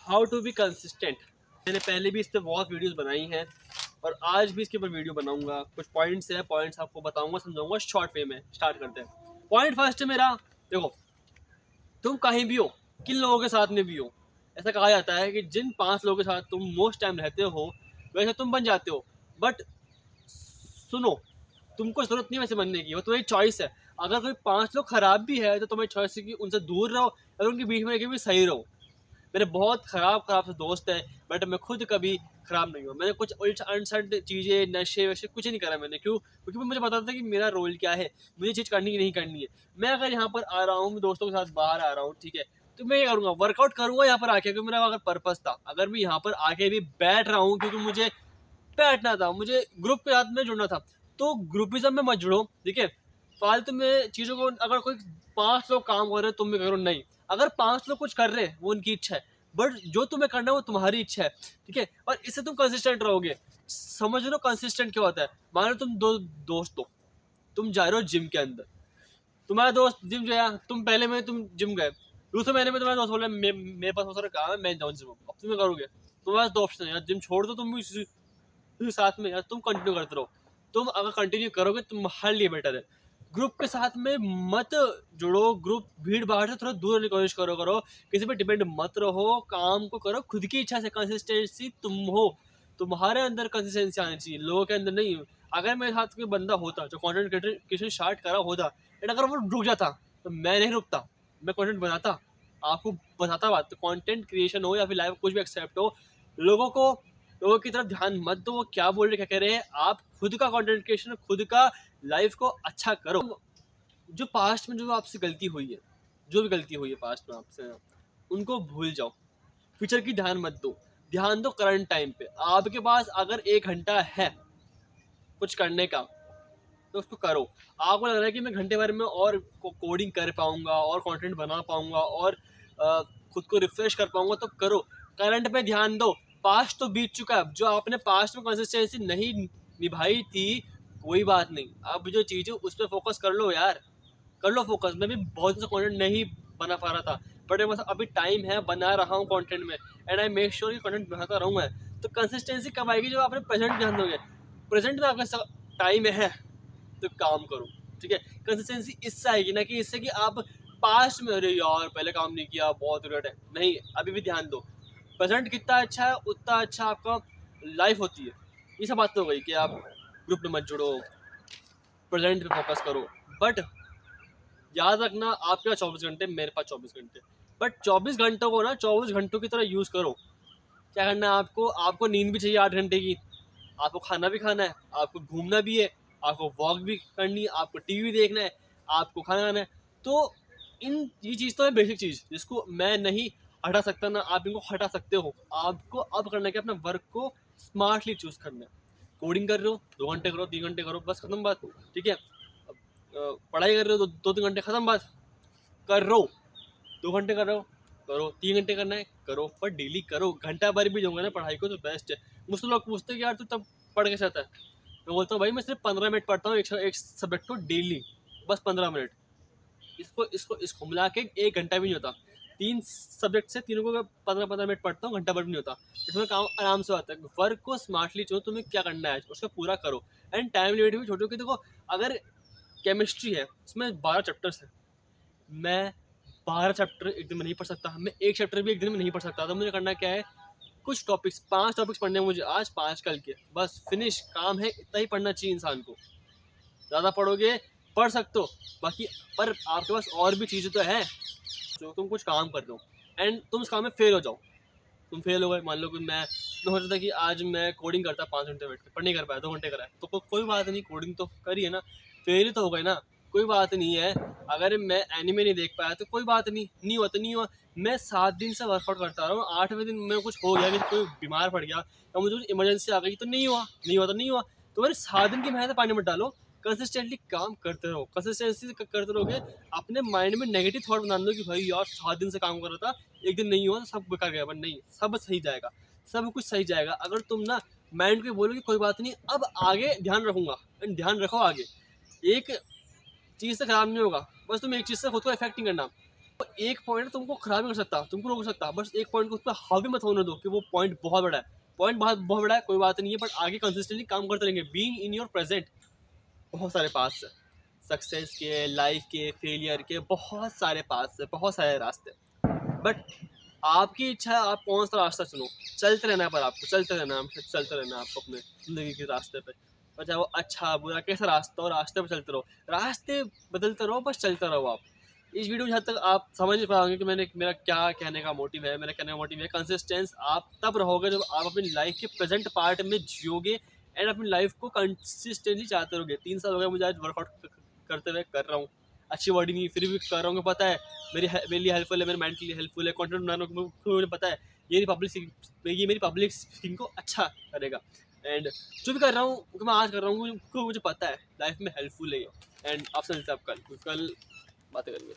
How to be consistent. मैंने पहले भी इस पर बहुत वीडियोस बनाई हैं और आज भी इसके ऊपर वीडियो बनाऊंगा। कुछ पॉइंट्स है, पॉइंट्स आपको बताऊंगा, समझाऊंगा शॉर्ट वे में। स्टार्ट करते हैं। पॉइंट फर्स्ट है मेरा, देखो, तुम कहीं भी हो, किन लोगों के साथ में भी हो, ऐसा कहा जाता है कि जिन 5 लोगों के साथ तुम मोस्ट टाइम रहते हो वैसे तुम बन जाते हो। बट सुनो, तुमको जरूरत नहीं वैसे बनने की, वो तुम्हारी चॉइस है। अगर कोई 5 लोग खराब भी है तो तुम्हारी चॉइस है कि उनसे दूर रहो और उनके बीच में रह के भी सही रहो। मेरे बहुत खराब खराब से दोस्त हैं, बट मैं खुद कभी खराब नहीं हुआ। मैंने कुछ अनसर्ट चीज़ें, नशे वशे कुछ नहीं करा मैंने। क्यों? क्योंकि मुझे पता था कि मेरा रोल क्या है, मुझे चीज़ करनी की नहीं करनी है। मैं अगर यहाँ पर आ रहा हूँ, दोस्तों के साथ बाहर आ रहा हूँ, ठीक है, तो मैं ये करूँगा, वर्कआउट करूँगा यहाँ पर आके, क्योंकि मेरा अगर पर्पस था। अगर मैं यहाँ पर आके भी बैठ रहा हूँ क्योंकि मुझे बैठना था, मुझे ग्रुप के साथ में जुड़ना था, तो ग्रुपिज्म में मत जुड़ो, ठीक है। फालतू में चीज़ों को, अगर कोई 5 लोग काम कर रहे हैं तुम भी करो, नहीं। अगर 5 लोग कुछ कर रहे हैं वो उनकी इच्छा है, बट जो तुम्हें करना है वो तुम्हारी इच्छा है, ठीक है। और इससे तुम कंसिस्टेंट रहोगे। समझ लो कंसिस्टेंट क्या होता है। मान लो तुम दो दोस्त हो, तुम जा रहे हो जिम के अंदर, तुम्हारा दोस्त जिम गया, तुम पहले में तुम जिम गए, दूसरे महीने में तुम्हारा दोस्त बोला मेरे पास बहुत सारा काम है, मैं जाऊँ जिम। अब तुम्हें करोगे, तुम्हारे पास दो ऑप्शन है, यार जिम छोड़ दो तुम भी साथ में, यार तुम कंटिन्यू करते रहो। तुम अगर कंटिन्यू करोगे तुम्हारे लिए बेटर है। ग्रुप के साथ में मत जुड़ो, ग्रुप भीड़ भाड़ से थोड़ा दूर रहने की कोशिश करो। किसी पे डिपेंड मत रहो, काम को करो खुद की इच्छा से। कंसिस्टेंसी तुम हो, तुम्हारे अंदर कंसिस्टेंसी आनी चाहिए, लोगों के अंदर नहीं। अगर मेरे साथ कोई बंदा होता जो कंटेंट क्रिएशन स्टार्ट करा होता, एंड अगर वो रुक जाता तो मैं नहीं रुकता, मैं कंटेंट बनाता, आपको बताता बात। कंटेंट क्रिएशन हो या फिर लाइव कुछ भी एक्सेप्ट हो, लोगों की तरफ ध्यान मत दो, वो क्या बोल रहे क्या कह रहे हैं। आप खुद का कंटेंट क्रिएशन, खुद का लाइफ को अच्छा करो। जो पास्ट में जो आपसे गलती हुई है, जो भी गलती हुई है पास्ट में आपसे, उनको भूल जाओ। फ्यूचर की ध्यान मत दो, ध्यान दो करंट टाइम पे। आपके पास अगर 1 घंटा है कुछ करने का तो उसको करो। आपको लग रहा है कि मैं घंटे भर में और कोडिंग कर पाऊंगा और कंटेंट बना पाऊंगा और खुद को रिफ्रेश कर पाऊंगा, तो करो। करंट पे ध्यान दो। पास्ट तो बीत चुका है, जो आपने पास्ट में कंसिस्टेंसी नहीं निभाई थी कोई बात नहीं, अब जो चीज़ है उस पर फोकस कर लो यार, कर लो फोकस। मैं भी बहुत सा कंटेंट नहीं बना पा रहा था, बट मेरे पास अभी टाइम है, बना रहा हूँ कंटेंट में, एंड आई मेक श्योर कि कंटेंट बनाता रहूँगा। तो कंसिस्टेंसी कब आएगी? जो आपने प्रेजेंट ध्यान दोगे। प्रेजेंट में आपका टाइम है तो काम करो, ठीक है। कंसिस्टेंसी इससे आएगी ना कि इससे कि आप पास्ट में, अरे यार पहले काम नहीं किया, बहुत रिग्रेट है, नहीं। अभी भी ध्यान दो, प्रेजेंट कितना अच्छा है उतना अच्छा आपका लाइफ होती है। ये सब बात तो हो गई कि आप ग्रुप में मत जुड़ो, प्रेजेंट पे फोकस करो। बट याद रखना, आपके पास 24 घंटे, मेरे पास 24 घंटे, बट 24 घंटों को ना 24 घंटों की तरह यूज़ करो। क्या करना है आपको? आपको नींद भी चाहिए 8 घंटे की, आपको खाना भी खाना है, आपको घूमना भी है, आपको वॉक भी करनी है, आपको टीवी देखना है, आपको खाना खाना है। तो ये चीज़ तो है बेसिक चीज़, जिसको मैं नहीं हटा सकता, ना आप इनको हटा सकते हो। आपको अब करना है कि अपना वर्क को स्मार्टली चूज करना है। कोडिंग कर रहे हो 2 घंटे करो, 3 घंटे करो, बस खत्म बात, ठीक है। पढ़ाई कर रहे हो 2-3 घंटे, खत्म बात, कर रो। 2 घंटे कर रहे हो करो, 3 घंटे करना है करो, पर डेली करो। घंटा भर भी जाऊंगा ना पढ़ाई को तो बेस्ट है। मुझसे लोग पूछते हैं कि यार तू तब पढ़ के चाहता है, मैं बोलता हूँ भाई मैं सिर्फ 15 मिनट पढ़ता हूँ एक सब्जेक्ट को डेली, बस 15 मिनट। इसको इसको इसको मिला के 1 घंटा भी नहीं होता। 3 सब्जेक्ट से तीनों को 15-15 मिनट पढ़ता हूँ, घंटा भर भी नहीं होता। इसमें काम आराम से आता है। वर्क को स्मार्टली चुनो, तुम्हें क्या करना है उसको पूरा करो, एंड टाइम लिमिट भी छोड़ो। कि देखो, अगर केमिस्ट्री है उसमें 12 चैप्टर्स हैं, मैं 12 चैप्टर एक दिन में नहीं पढ़ सकता, मैं एक चैप्टर भी एक दिन में नहीं पढ़ सकता। तो मुझे करना क्या है, कुछ टॉपिक्स, 5 टॉपिक्स पढ़ने हैं मुझे आज, 5 कल के, बस फिनिश, काम है। इतना ही पढ़ना चाहिए इंसान को। ज़्यादा पढ़ोगे, पढ़ सकते हो बाकी, पर आपके पास और भी चीज़ें तो है। जो तुम कुछ काम कर रहे हो एंड तुम उस काम में फेल हो जाओ, तुम फेल हो गए, मान लो कि मैं सोचता था कि आज मैं कोडिंग करता 5 घंटे बैठ के, पर नहीं कर पाया, 2 घंटे करा है, तो कोई बात नहीं, कोडिंग तो करी है ना, फेल ही तो हो गए ना, कोई बात नहीं है। अगर मैं एनिमे नहीं देख पाया तो कोई बात नहीं, नहीं हुआ तो नहीं हुआ। मैं 7 दिन से वर्कआउट करता रहा हूँ, 8वें दिन में कुछ हो गया, कि कोई बीमार पड़ गया या मुझे कुछ इमरजेंसी आ गई, तो नहीं हुआ, नहीं हुआ तो नहीं हुआ। तो मेरे 7 दिन की मेहनत पानी मत डालो, कंसिस्टेंटली काम करते रहो। कंसिस्टेंसी करते रहोगे, अपने माइंड में नेगेटिव थॉट बना दो कि भाई यार 7 दिन से काम कर रहा था, एक दिन नहीं हुआ तो सब बेकार गया, पर नहीं, सब सही जाएगा, सब कुछ सही जाएगा। अगर तुम ना माइंड को बोलोगे कोई बात नहीं, अब आगे ध्यान रखूंगा, एंड ध्यान रखो आगे, एक चीज़ से खराब नहीं होगा। बस तुम एक चीज़ से खुद को इफेक्ट नहीं करना, एक पॉइंट तुमको खराब नहीं कर सकता, तुमको रोक सकता, बस एक पॉइंट को उस पर हावी मत होने दो कि वो पॉइंट बहुत बड़ा है। पॉइंट बहुत बहुत बड़ा है, कोई बात नहीं है, बट आगे कंसिस्टेंटली काम करते रहेंगे। बीइंग इन योर प्रेजेंट बहुत सारे पास है, सक्सेस के, लाइफ के, फेलियर के, बहुत सारे पास है, बहुत सारे रास्ते। बट आपकी इच्छा है आप कौन सा रास्ता चुनो, चलते रहना है, पर आपको चलते रहना है, चलते रहना है आपको अपने ज़िंदगी के रास्ते पे। और चाहे वो अच्छा बुरा कैसा रास्ता हो, रास्ते पे चलते रहो, रास्ते बदलते रहो, बस चलते रहो आप। इस वीडियो में जहाँ तक आप समझ नहीं पाओगे कि मैंने मेरा क्या कहने का मोटिव है। मेरा कहने का मोटिव है कंसिस्टेंस आप तब रहोगे जब आप अपनी लाइफ के प्रेजेंट पार्ट में जियोगे एंड अपनी लाइफ को कंसिस्टेंटली चाहते रहोगे। 3 साल हो गए मुझे आज वर्कआउट करते हुए, कर रहा हूँ, अच्छी बॉडी नहीं फिर भी कर रहा हूँ, पता है मेरे लिए हेल्पफुल है, मेरे मेंटली हेल्पफुल है, कंटेंट बनाने को मुझे पता है ये मेरी पब्लिक स्पीकिंग को अच्छा करेगा। एंड जो भी कर रहा हूँ मैं आज कर रहा हूँ, मुझे पता है लाइफ में हेल्पफुल है ये। एंड आपसे मिलते हैं आप कल बातें करेंगे।